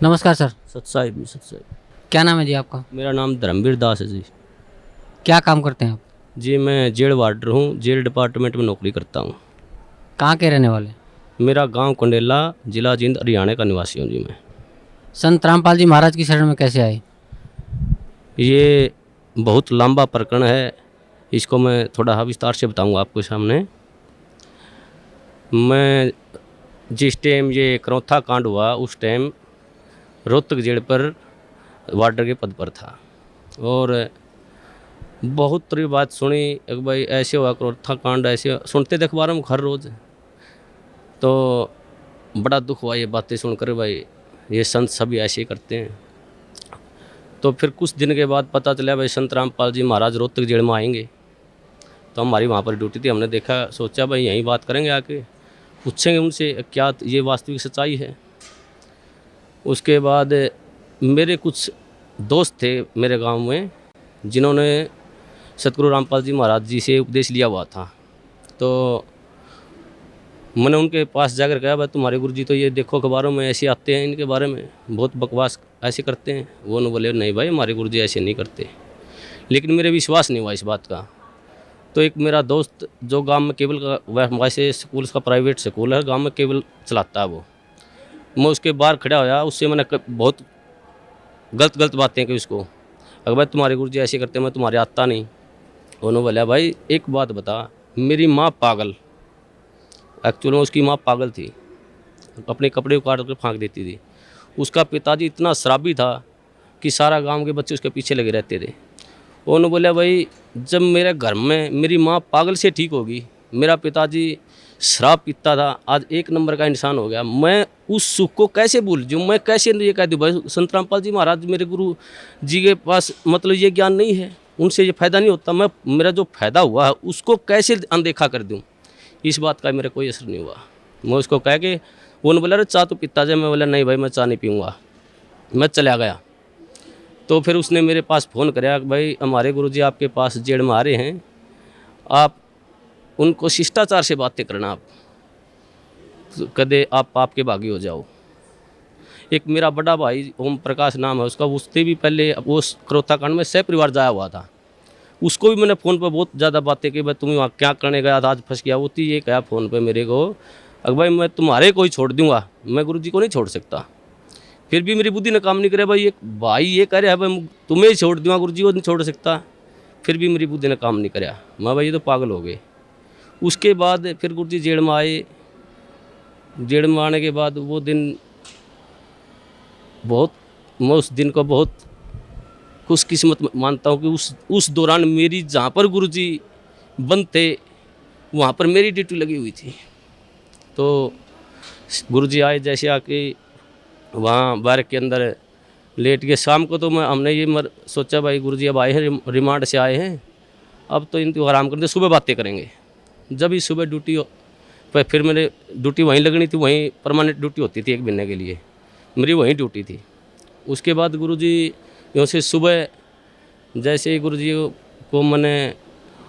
नमस्कार सर। सत्साई भी सत्साई। क्या नाम है जी आपका? मेरा नाम धर्मवीर दास है जी। क्या काम करते हैं आप? जी मैं जेल वार्डर हूँ, जेल डिपार्टमेंट में नौकरी करता हूँ। कहाँ के रहने वाले? मेरा गांव कंडेला, जिला जींद, हरियाणा का निवासी हूँ जी मैं। संत रामपाल जी महाराज की शरण में कैसे आए? ये बहुत लंबा प्रकरण है, इसको मैं थोड़ा विस्तार से बताऊँगा आपके सामने। मैं जिस टाइम ये करौथा कांड हुआ उस टाइम रोहतक जेल पर वार्डर के पद पर था और बहुत तरह बात सुनी एक भाई ऐसे हुआ करौथा कांड, ऐसे सुनते थे अखबारों में हर रोज़। तो बड़ा दुख हुआ ये बातें सुनकर भाई, ये संत सभी ऐसे ही करते हैं। तो फिर कुछ दिन के बाद पता चला भाई संत रामपाल जी महाराज रोहतक जेल में आएंगे। तो हमारी वहाँ पर ड्यूटी थी, हमने देखा, सोचा भाई यहीं बात करेंगे, आके पूछेंगे उनसे क्या ये वास्तविक सच्चाई है। उसके बाद मेरे कुछ दोस्त थे मेरे गांव में जिन्होंने सतगुरु रामपाल जी महाराज जी से उपदेश लिया हुआ था। तो मैंने उनके पास जाकर कहा भाई तुम्हारे गुरुजी तो ये देखो अखबारों में ऐसे आते हैं, इनके बारे में बहुत बकवास ऐसे करते हैं। वो न बोले नहीं भाई हमारे गुरुजी ऐसे नहीं करते। लेकिन मेरे विश्वास नहीं हुआ इस बात का। तो एक मेरा दोस्त जो गांव में केबल का वैसे स्कूल, उसका प्राइवेट स्कूल है, गांव में केबल चलाता है वो, मैं उसके बाहर खड़ा होया, उससे मैंने बहुत गलत गलत बातें की उसको। अगर भाई तुम्हारे गुरुजी ऐसे करते, मैं तुम्हारे आता नहीं। उन्होंने बोला भाई एक बात बता, मेरी माँ पागल, एक्चुअल में उसकी माँ पागल थी, अपने कपड़े उतार कर फेंक देती थी। उसका पिताजी इतना शराबी था कि सारा गांव के बच्चे उसके पीछे लगे रहते थे। उन्होंने बोला भाई जब मेरे घर में मेरी माँ पागल से ठीक होगी, मेरा पिताजी शराब पीता था, आज एक नंबर का इंसान हो गया, मैं उस सुख को कैसे भूल जाऊँ, मैं कैसे ये कह दूँ भाई संत रामपाल जी महाराज मेरे गुरु जी के पास मतलब ये ज्ञान नहीं है, उनसे ये फ़ायदा नहीं होता, मैं मेरा जो फ़ायदा हुआ है उसको कैसे अनदेखा कर दूँ। इस बात का मेरा कोई असर नहीं हुआ। मैं उसको कह के, उन्होंने बोला अरे चाह तो पीता जाए, मैं बोला नहीं भाई मैं चाह नहीं पीऊँगा, मैं चला गया। तो फिर उसने मेरे पास फ़ोन कराया कि भाई हमारे गुरुजी आपके पास जेल में आ रहे हैं, आप उनको शिष्टाचार से बातें करना, आप तो कदे आप पाप के भागी हो जाओ। एक मेरा बड़ा भाई ओम प्रकाश नाम है उसका, उससे भी पहले वो करौथा कांड में सह परिवार जाया हुआ था, उसको भी मैंने फ़ोन पर बहुत ज़्यादा बातें की, भाई तुम वहाँ क्या करने गया था, आज फंस गया। वो थी ये कहा फ़ोन पे मेरे को, अगर भाई मैं तुम्हारे को ही छोड़ दूंगा, मैं गुरुजी को नहीं छोड़ सकता। फिर भी मेरी बुद्धि ने काम नहीं करे, भाई ये भाई ये कह रहा है भाई तुम्हें ही छोड़ दूंगा, गुरुजी को नहीं छोड़ सकता। फिर भी मेरी बुद्धि ने काम नहीं कराया, मैं भाई ये तो पागल हो गए। उसके बाद फिर गुरुजी जेल में आए। जेल में आने के बाद वो दिन बहुत, मैं उस दिन को बहुत खुशकिस्मत मानता हूँ कि उस दौरान मेरी जहाँ पर गुरुजी बंद थे वहाँ पर मेरी ड्यूटी लगी हुई थी। तो गुरुजी आए, जैसे आके वहाँ बार के अंदर लेट के शाम को, तो हमने ये सोचा भाई गुरुजी अब आए हैं, रिमांड से आए हैं, अब तो इनको आराम करते, सुबह बातें करेंगे। जब ही सुबह ड्यूटी पर फिर मेरे ड्यूटी वहीं लगनी थी, वहीं परमानेंट ड्यूटी होती थी 1 महीने के लिए, मेरी वहीं ड्यूटी थी। उसके बाद गुरुजी यूँ से सुबह जैसे ही गुरुजी को मैंने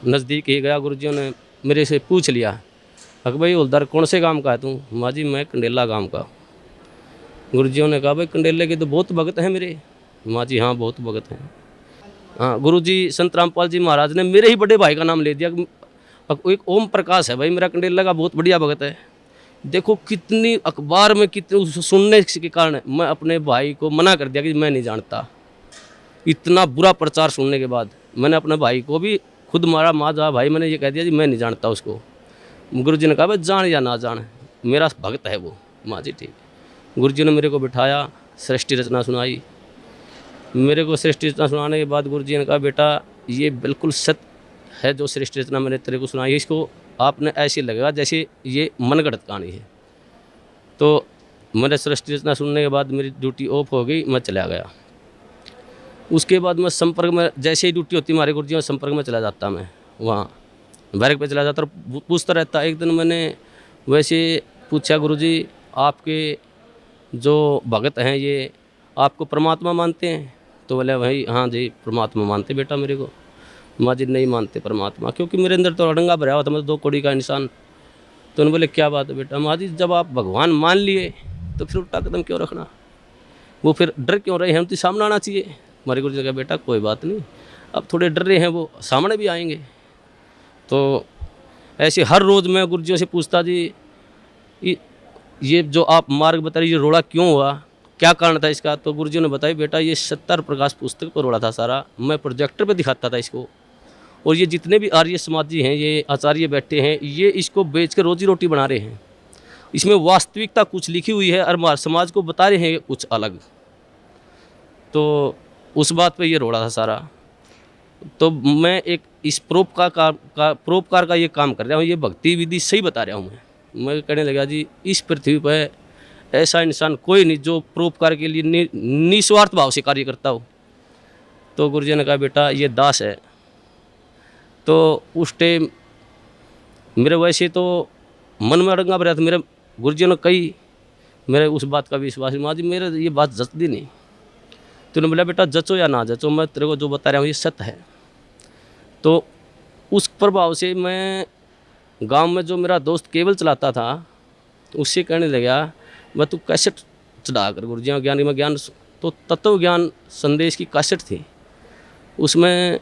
नज़दीक ही गया, गुरुजियों ने मेरे से पूछ लिया अक भाई हवलदार कौन से गांव का है तू? माँ जी मैं कंडेला गांव का। गुरुजियों ने कहा भाई कंडेले के तो बहुत भगत हैं मेरे। माँ जी हाँ बहुत भगत हैं। हाँ गुरुजी संत रामपाल जी महाराज ने मेरे ही बड़े भाई का नाम ले दिया, एक ओम प्रकाश है भाई मेरा कंडेला का बहुत बढ़िया भगत है। देखो कितनी अखबार में कितने सुनने के कारण मैं अपने भाई को मना कर दिया कि मैं नहीं जानता। इतना बुरा प्रचार सुनने के बाद मैंने अपने भाई को भी खुद मारा, माँ जा भाई मैंने ये कह दिया जी मैं नहीं जानता उसको। गुरुजी ने कहा भाई जान या ना जान मेरा भक्त है वो। माँ जी ठीक। गुरुजी ने मेरे को बिठाया, सृष्टि रचना सुनाई। मेरे को सृष्टि रचना सुनाने के बाद गुरुजी ने कहा बेटा ये बिल्कुल सत्य है जो सृष्टि रचना मैंने तेरे को सुनाई, इसको आपने ऐसे लगेगा जैसे ये मनगढ़ंत कहानी है। तो मैंने सृष्टि रचना सुनने के बाद मेरी ड्यूटी ऑफ हो गई, मैं चला गया। उसके बाद मैं संपर्क में, जैसे ही ड्यूटी होती हमारे गुरुजी में संपर्क में चला जाता, मैं वहाँ बैरक पे चला जाता और पूछता रहता। एक दिन मैंने वैसे पूछा गुरुजी आपके जो भगत हैं ये आपको परमात्मा मानते हैं? तो बोले भाई हाँ जी परमात्मा मानते बेटा मेरे को। माँ जी नहीं मानते परमात्मा, क्योंकि मेरे अंदर तो अड़ंगा भरा हुआ था, मैं 2 कौड़ी का इंसान। तो उन्होंने बोले क्या बात है बेटा? माँ जी जब आप भगवान मान लिए तो फिर उल्टा कदम क्यों रखना? वो फिर डर क्यों रहे हैं, हम तो सामने आना चाहिए। हमारे गुरु जी ने कहा बेटा कोई बात नहीं, अब थोड़े डर रहे हैं, वो सामने भी आएंगे। तो ऐसे हर रोज़ मैं गुरुजियों से पूछता जी ये जो आप मार्ग बता रहे, ये रोड़ा क्यों हुआ, क्या कारण था इसका। तो गुरुजियों ने बताया बेटा ये सत्तर प्रकाश पुस्तक पर रोड़ा था सारा, मैं प्रोजेक्टर पे दिखाता था इसको, और ये जितने भी आर्य समाजी हैं, ये आचार्य बैठे हैं, ये इसको बेच कर रोजी रोटी बना रहे हैं। इसमें वास्तविकता कुछ लिखी हुई है और हमारे समाज को बता रहे हैं कुछ अलग। तो उस बात पे ये रोड़ा था सारा। तो मैं एक इस परोपकार का ये काम कर रहा हूँ, ये भक्ति विधि सही बता रहा हूँ। मैं कहने लगा जी इस पृथ्वी पर ऐसा इंसान कोई नहीं जो परोपकार के लिए निस्वार्थ भाव से कार्य करता हो। तो गुरुजी ने कहा बेटा ये दास है। तो उस टाइम मेरे वैसे तो मन में अड़ंगा भरा था, मेरे गुरुजी ने कही, मेरे उस बात का विश्वास माँ जी मेरे ये बात जचती नहीं। तूने बोला बेटा जचो या ना जचो, मैं तेरे को जो बता रहा हूँ ये सत्य है। तो उस प्रभाव से मैं गांव में जो मेरा दोस्त केबल चलाता था उससे कहने लगा मैं तू कैसेट चढ़ा कर गुरुजी ज्ञान में ज्ञान, तो तत्व ज्ञान संदेश की कैसेट थी, उसमें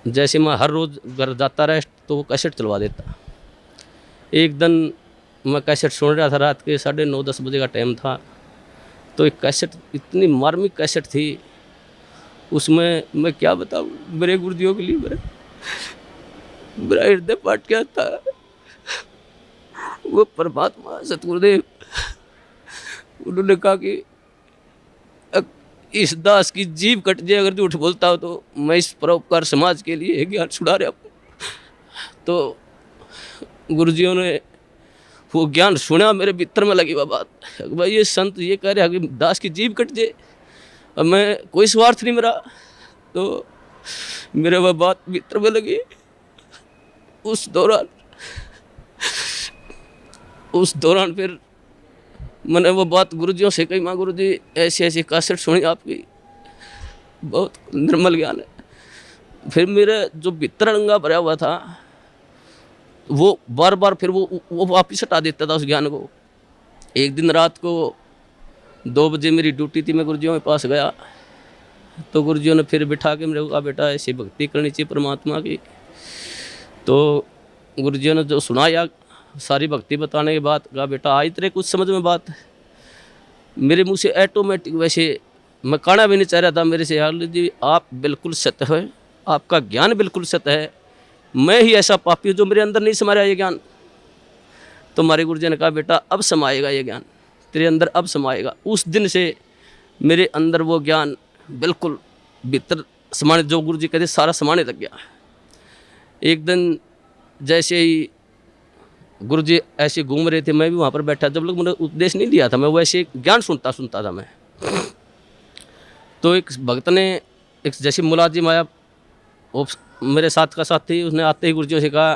जैसे मैं हर रोज़ घर जाता रहा तो वो कैसेट चलवा देता। एक दिन मैं कैसेट सुन रहा था, रात के 9:30-10 बजे का टाइम था। तो एक कैसेट इतनी मार्मिक कैसेट थी, उसमें मैं क्या बताऊँ, मेरे गुरुजियों के लिए मेरा हृदय फाट गया था। वो परमात्मा सतगुरुदेव उन्होंने कहा कि इस दास की जीभ कट जाए अगर झूठ बोलता हो तो मैं इस परोपकार समाज के लिए ज्ञान छुड़ा रहा हूँ। तो गुरुजियों ने वो ज्ञान सुना, मेरे भीतर में लगी वह बात, भाई ये संत ये कह रहे हैं कि दास की जीभ कट जाए, अब मैं कोई स्वार्थ नहीं मेरा। तो मेरे वह बात भीतर में लगी। उस दौरान फिर मैंने वो बात गुरुजियों से कही, माँ गुरुजी ऐसी ऐसी कैसेट सुनी आपकी, बहुत निर्मल ज्ञान है। फिर मेरे जो भीतर अड़ंगा भरा हुआ था वो बार बार फिर वो वापिस हटा देता था उस ज्ञान को। एक दिन रात को 2 बजे मेरी ड्यूटी थी, मैं गुरुजियों के पास गया तो गुरुजियों ने फिर बिठा के मेरे को कहा बेटा ऐसी भक्ति करनी चाहिए परमात्मा की। तो गुरुजियों ने जो सुनाया सारी भक्ति बताने के बाद कहा बेटा आई तेरे कुछ समझ में बात। मेरे मुंह से ऑटोमेटिक, वैसे मैं कहना भी नहीं चाह रहा था मेरे से, यार जी आप बिल्कुल सत्य है, आपका ज्ञान बिल्कुल सत्य है, मैं ही ऐसा पापी हूँ जो मेरे अंदर नहीं समा रहा ये ज्ञान। तो हमारे गुरुजी ने कहा बेटा अब समाएगा ये ज्ञान तेरे अंदर, अब समाएगा। उस दिन से मेरे अंदर वो ज्ञान बिल्कुल भीतर समाने, जो गुरुजी कहते सारा समाने लग गया। एक दिन जैसे ही गुरुजी ऐसे घूम रहे थे, मैं भी वहाँ पर बैठा, जब लोग मैंने उपदेश नहीं दिया था, मैं वैसे ज्ञान सुनता था मैं। तो एक भक्त ने एक जैसे मुलाजिम आया, वो मेरे साथ का साथी, उसने आते ही गुरुजी से कहा,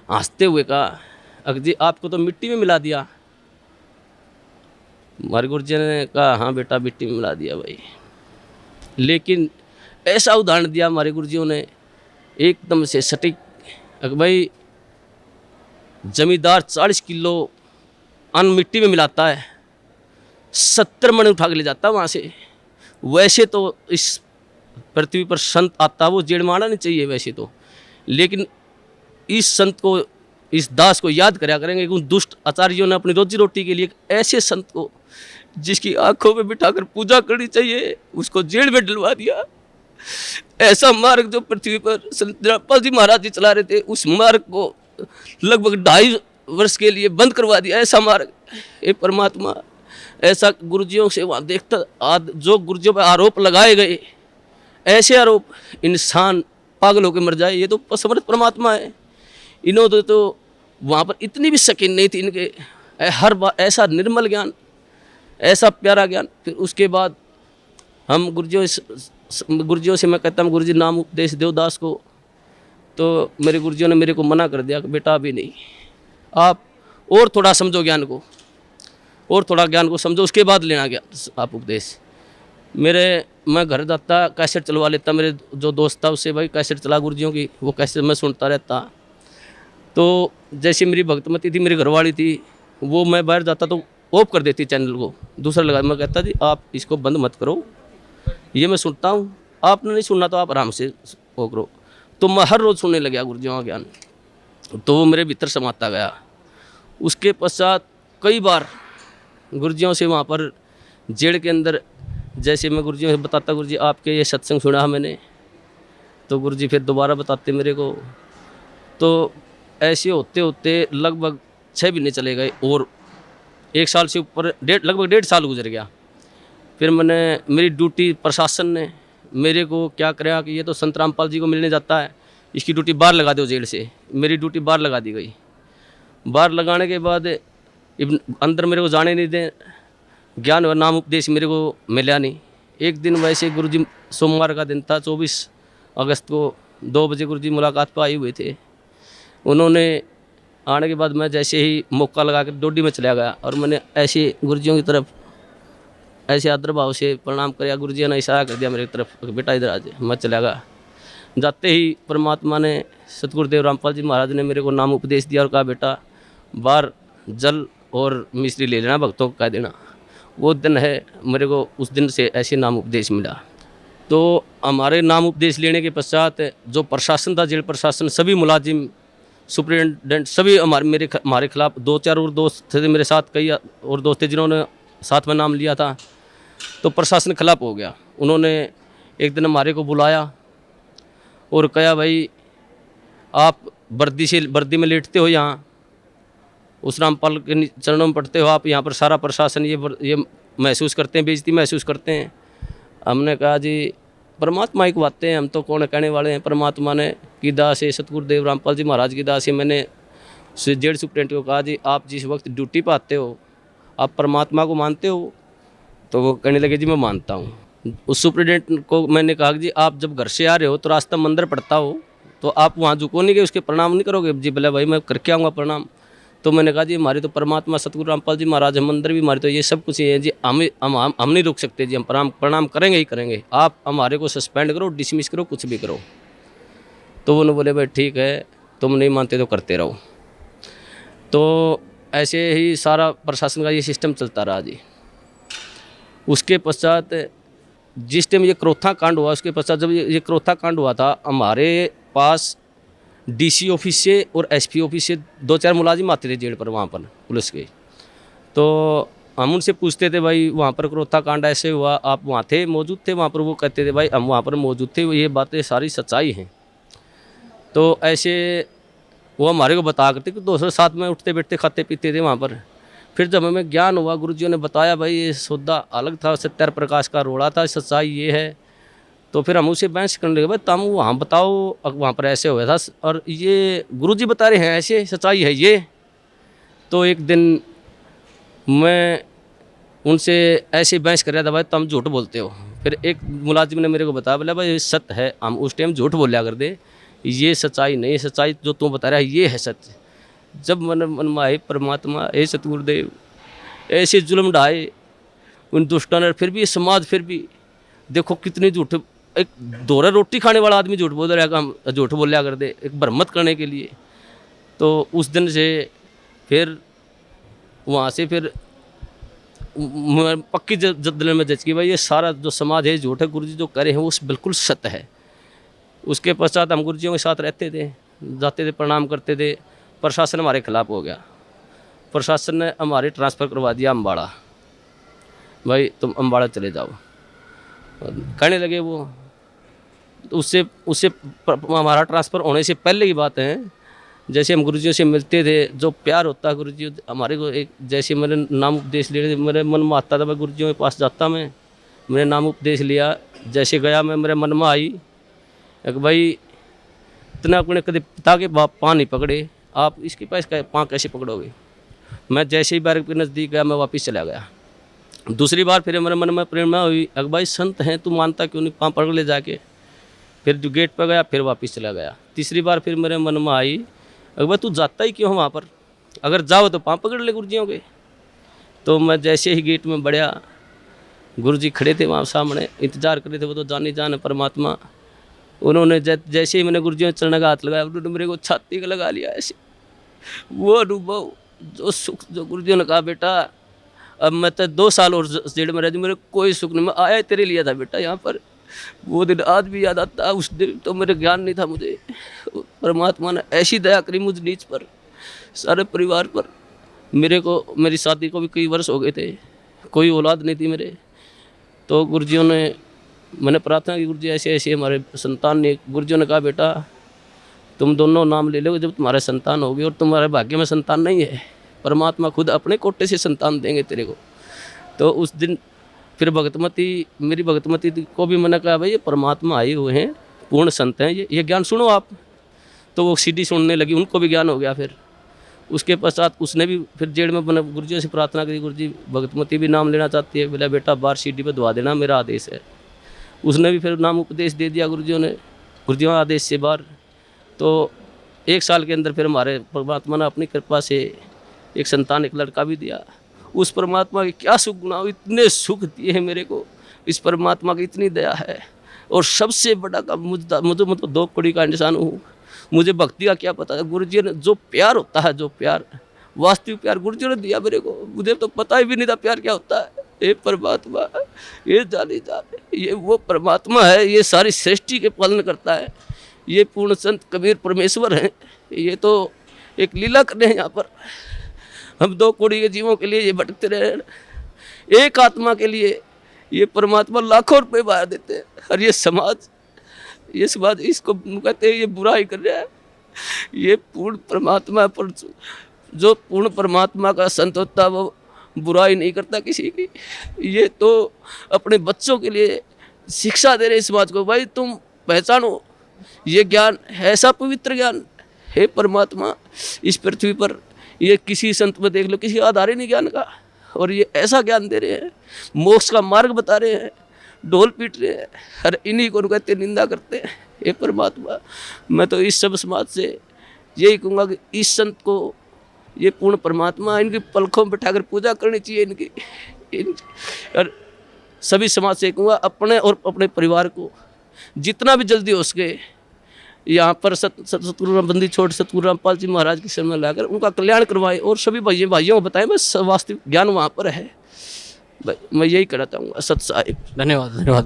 हंसते हुए कहा अगर जी आपको तो मिट्टी में मिला दिया। हमारे गुरुजी ने कहा हाँ बेटा मिट्टी में मिला दिया भाई। लेकिन ऐसा उदाहरण दिया हमारे गुरुजियों ने एकदम से सटीक, भाई जमींदार 40 किलो अन्न मिट्टी में मिलाता है, 70 मन उठा के ले जाता है वहाँ से। वैसे तो इस पृथ्वी पर संत आता वो जेड़ मारना नहीं चाहिए वैसे तो, लेकिन इस संत को, इस दास को याद करा करेंगे कि उन दुष्ट आचार्यों ने अपनी रोजी रोटी के लिए ऐसे संत को जिसकी आंखों में बिठाकर पूजा करनी चाहिए उसको जेल में डलवा दिया। ऐसा मार्ग जो पृथ्वी पर संत रामपाल जी महाराज जी चला रहे थे, उस मार्ग को लगभग 2.5 वर्ष के लिए बंद करवा दिया। ऐसा मार्ग, ये परमात्मा ऐसा गुरुजियों से वहाँ देखता, जो गुरुजियों पर आरोप लगाए गए ऐसे आरोप, इंसान पागल होकर मर जाए, ये तो समर्थ परमात्मा है। इन्होंने तो वहाँ पर इतनी भी शकीन नहीं थी इनके, हर बार ऐसा निर्मल ज्ञान, ऐसा प्यारा ज्ञान। फिर उसके बाद हम गुरुजियों से मैं कहता हूँ गुरुजी नाम उपदेश दो दास को। तो मेरे गुरुजियों ने मेरे को मना कर दिया कि बेटा अभी नहीं, आप और थोड़ा समझो ज्ञान को, और थोड़ा ज्ञान को समझो, उसके बाद लेना ज्ञान आप उपदेश। मैं घर जाता कैसेट चलवा लेता, मेरे जो दोस्त था उससे भाई कैसेट चला गुरुजियों की, वो कैसेट मैं सुनता रहता। तो जैसे मेरी भक्तमती थी, मेरी घरवाली थी, वो मैं बाहर जाता तो ऑफ कर देती चैनल को, दूसरा लगा। मैं कहता जी आप इसको बंद मत करो, ये मैं सुनता हूँ, आपने नहीं सुनना तो आप आराम से वो करो। तो मैं हर रोज़ सुनने लगा गुरुजियों का ज्ञान, तो वो मेरे भीतर समाता गया। उसके पश्चात कई बार गुरुजियों से वहाँ पर जेल के अंदर, जैसे मैं गुरुजियों से बताता, गुरुजी आपके ये सत्संग सुना मैंने, तो गुरुजी फिर दोबारा बताते मेरे को। तो ऐसे होते होते लगभग 6 महीने चले गए और 1 साल से ऊपर लगभग 1.5 साल गुजर गया। फिर मेरी ड्यूटी प्रशासन ने मेरे को क्या कराया कि ये तो संत रामपाल जी को मिलने जाता है, इसकी ड्यूटी बाहर लगा दो जेल से। मेरी ड्यूटी बाहर लगा दी गई। बाहर लगाने के बाद अंदर मेरे को जाने नहीं दें, ज्ञान और नाम उपदेश मेरे को मिला नहीं। एक दिन वैसे गुरुजी, सोमवार का दिन था, 24 अगस्त को 2 बजे गुरुजी मुलाकात पर आए हुए थे। उन्होंने आने के बाद मैं जैसे ही मौका लगा कर डोडी में चला गया और मैंने ऐसे गुरुजियों की तरफ ऐसे आदर भाव से प्रणाम किया। गुरुजी ने इशारा कर दिया मेरी तरफ, बेटा इधर आ जाए। मैं चला गया। जाते ही परमात्मा ने, सतगुरुदेव रामपाल जी महाराज ने मेरे को नाम उपदेश दिया और कहा बेटा बाहर जल और मिश्री ले लेना, भक्तों को कह देना। वो दिन है, मेरे को उस दिन से ऐसे नाम उपदेश मिला। तो हमारे नाम उपदेश लेने के पश्चात जो प्रशासन था, जेल प्रशासन, सभी मुलाजिम, सुप्रिटेंडेंट, सभी हमारे खिलाफ 2-4 और दोस्त थे मेरे साथ, कई और दोस्त थे जिन्होंने साथ में नाम लिया था। तो प्रशासन खिलाफ हो गया। उन्होंने एक दिन हमारे को बुलाया और कहा भाई आप वर्दी में लेटते हो, यहाँ उस रामपाल के चरणों में पढ़ते हो, आप यहाँ पर सारा प्रशासन ये महसूस करते हैं, बेइज्जती महसूस करते हैं। हमने कहा जी परमात्मा ही बातें हैं, हम तो कौन कहने वाले हैं। परमात्मा ने की दास है, सतगुरुदेव रामपाल जी महाराज की दास है। मैंने जेल सुप्रिटेंडेंट को कहा जी आप जिस वक्त ड्यूटी पर आते हो आप परमात्मा को मानते हो? तो वो कहने लगे जी मैं मानता हूँ। उस सुप्रिटेंडेंट को मैंने कहा कि जी आप जब घर से आ रहे हो तो रास्ता मंदिर पड़ता हो तो आप वहाँ झुको नहीं गए, उसके प्रणाम नहीं करोगे? जी बोले भाई मैं करके आऊँगा प्रणाम। तो मैंने कहा जी हमारी तो परमात्मा सतगुरु रामपाल जी महाराज है, मंदिर भी हमारी, तो ये सब कुछ है जी, हम नहीं रुक सकते जी, हम प्रणाम करेंगे ही करेंगे। आप हमारे को सस्पेंड करो, डिसमिस करो, कुछ भी करो। तो उन्होंने बोले भाई ठीक है, तुम नहीं मानते तो करते रहो। तो ऐसे ही सारा प्रशासन का ये सिस्टम चलता रहा जी। उसके पश्चात जिस टाइम ये क्रोथा कांड हुआ, उसके पश्चात जब ये क्रोथा कांड हुआ था, हमारे पास डीसी ऑफिस से और एसपी ऑफिस से 2-4 मुलाजिम आते थे जेल पर, वहाँ पर पुलिस के। तो हम उनसे पूछते थे भाई वहाँ पर क्रोथा कांड ऐसे हुआ, आप वहाँ थे, मौजूद थे वहाँ पर? वो कहते थे भाई हम वहाँ पर मौजूद थे, ये बातें सारी सच्चाई हैं। तो ऐसे वो हमारे को बता करते कि दोस्तों साथ में उठते बैठते खाते पीते थे वहाँ पर। फिर जब हमें ज्ञान हुआ, गुरुजियों ने बताया भाई ये सौदा अलग था, सत्यार प्रकाश का रोड़ा था, सच्चाई ये है। तो फिर हम उसे बहस करने लगे, भाई तुम वहाँ बताओ वहाँ पर ऐसे हुआ था और ये गुरुजी बता रहे हैं ऐसे, सच्चाई है ये। तो एक दिन मैं उनसे ऐसे बहस कर रहा था, भाई तुम झूठ बोलते हो। फिर एक मुलाजिम ने मेरे को बताया, बोला भाई ये सत्य है, हम उस टाइम झूठ बोलिया कर दे, ये सच्चाई नहीं, सच्चाई जो तू बता रहा है ये है सत्य। जब मन में आए परमात्मा हे सतगुरुदेव ऐसे जुल्म ढाए उन दुष्टों ने, फिर भी समाज फिर भी देखो कितनी झूठ, एक दोहरा रोटी खाने वाला आदमी झूठ बोल रहा है, झूठ बोलिया कर दे एक भ्रमत करने के लिए। तो उस दिन से फिर वहाँ से फिर पक्की दिल में जज की भाई ये सारा जो समाज है झूठ है, गुरुजी जो करे हैं वो बिल्कुल सत्य है। उसके पश्चात हम गुरुजियों के साथ रहते थे, जाते थे, प्रणाम करते थे। प्रशासन हमारे खिलाफ हो गया, प्रशासन ने हमारे ट्रांसफ़र करवा दिया अम्बाड़ा, भाई तुम अम्बाड़ा चले जाओ कहने लगे वो। तो उससे हमारा ट्रांसफ़र होने से पहले की बात है, जैसे हम गुरुजियों से मिलते थे, जो प्यार होता है गुरुजी हमारे को, एक जैसे मैंने नाम उपदेश ले, मेरे मन में आता था मैं गुरुजियों के पास जाता, मैंने नाम उपदेश लिया, जैसे गया मैं, मेरे मन में आई एक भाई इतना अपने कभी पिता के पाँव नहीं पकड़े, आप इसके पास पाँव कैसे पकड़ोगे? मैं जैसे ही बैरक के नज़दीक गया मैं वापस चला गया। दूसरी बार फिर मेरे मन में प्रेरणा हुई, अगर भाई संत हैं तू मानता क्यों नहीं, पाँव पकड़ ले जाके। फिर जो गेट पर गया फिर वापस चला गया। तीसरी बार फिर मेरे मन में आई, अगर भाई तू जाता ही क्यों वहाँ पर, अगर जाओ तो पाँव पकड़ ले गुरुजियों के। तो मैं जैसे ही गेट में बढ़िया, गुरुजी खड़े थे वहाँ सामने, इंतजार कर रहे थे, वो तो जाने जान परमात्मा। उन्होंने जैसे ही मैंने गुरुजी चरण का हाथ लगाया, उन्होंने मेरे को छाती का लगा लिया ऐसे। वो अनुभव, जो सुख, जो गुरुजी ने कहा बेटा अब मैं तो 2 साल और जेल में रह दूँ, मेरे कोई सुख नहीं। मैं आया तेरे लिए था बेटा यहाँ पर, वो दिन आज भी याद आता। उस दिन तो मेरे ज्ञान नहीं था मुझे, परमात्मा ने ऐसी दया करी मुझ नीच पर, सारे परिवार पर। मेरे को, मेरी शादी को भी कई वर्ष हो गए थे, कोई औलाद नहीं थी मेरे। तो गुरुजियों ने, मैंने प्रार्थना की गुरुजी ऐसे ऐसे हमारे संतान ने, गुरुजियों ने कहा बेटा तुम दोनों नाम ले लो जब तुम्हारे संतान होगी, और तुम्हारे भाग्य में संतान नहीं है, परमात्मा खुद अपने कोटे से संतान देंगे तेरे को। तो उस दिन फिर भगतमती, मेरी भगतमती को भी मैंने कहा भाई ये परमात्मा आए हुए हैं, पूर्ण संत हैं, ये ज्ञान सुनो आप। तो वो सीडी सुनने लगी, उनको भी ज्ञान हो गया। फिर उसके पश्चात उसने भी फिर जेल में मैंने गुरुजी से प्रार्थना करी, गुरुजी भगतमती भी नाम लेना चाहती है, बोला बेटा बाहर सीडी पे दवा देना, मेरा आदेश है। उसने भी फिर नाम उपदेश दे दिया गुरुजियों ने, गुरुजियों के आदेश से बाहर। तो 1 साल के अंदर फिर हमारे परमात्मा ने अपनी कृपा से एक संतान, एक लड़का भी दिया। उस परमात्मा के क्या सुख गुना, इतने सुख दिए हैं मेरे को, इस परमात्मा की इतनी दया है। और सबसे बड़ा काम मुझे मतलब 2 कौड़ी का इंसान हूँ, मुझे भक्ति का क्या पता है। गुरुजी ने जो प्यार होता है, जो प्यार, वास्तविक प्यार गुरुजी ने दिया मेरे को, मुझे तो पता ही भी नहीं था प्यार क्या होता है। ये परमात्मा, ये जाने, ये वो परमात्मा है, ये सारी सृष्टि के पालन करता है। ये पूर्ण संत कबीर परमेश्वर हैं, ये तो एक लीला कर रहे हैं यहाँ पर। हम 2 कौड़ी के जीवों के लिए ये भटकते रहे, एक आत्मा के लिए ये परमात्मा लाखों रुपए बाहर देते हैं। और ये समाज इसको कहते हैं ये बुरा ही कर रहा है। ये पूर्ण परमात्मा पर, जो पूर्ण परमात्मा का संत होता है वो बुराई नहीं करता किसी की। ये तो अपने बच्चों के लिए शिक्षा दे रहे समाज को, भाई तुम पहचानो ये ज्ञान ऐसा पवित्र ज्ञान है परमात्मा इस पृथ्वी पर। ये किसी संत में देख लो, किसी आधार ही नहीं ज्ञान का, और ये ऐसा ज्ञान दे रहे हैं, मोक्ष का मार्ग बता रहे हैं, ढोल पीट रहे हैं, हर इन्हीं को कहते निंदा करते हैं। ये परमात्मा, मैं तो इस सब समाज से यही कहूँगा कि इस संत को, ये पूर्ण परमात्मा, इनकी पलकों में बैठाकर पूजा करनी चाहिए इनकी। और सभी समाज से कहूँगा अपने और अपने परिवार को जितना भी जल्दी हो सके यहाँ पर सतगुरु बंदी छोड़ सतगुरु रामपाल जी महाराज की शरण में लाकर उनका कल्याण करवाएं, और सभी भाइयों को बताएं बस वास्तविक ज्ञान वहाँ पर है। मैं यही कहना चाहूँगा। सत साहिब। धन्यवाद, धन्यवाद।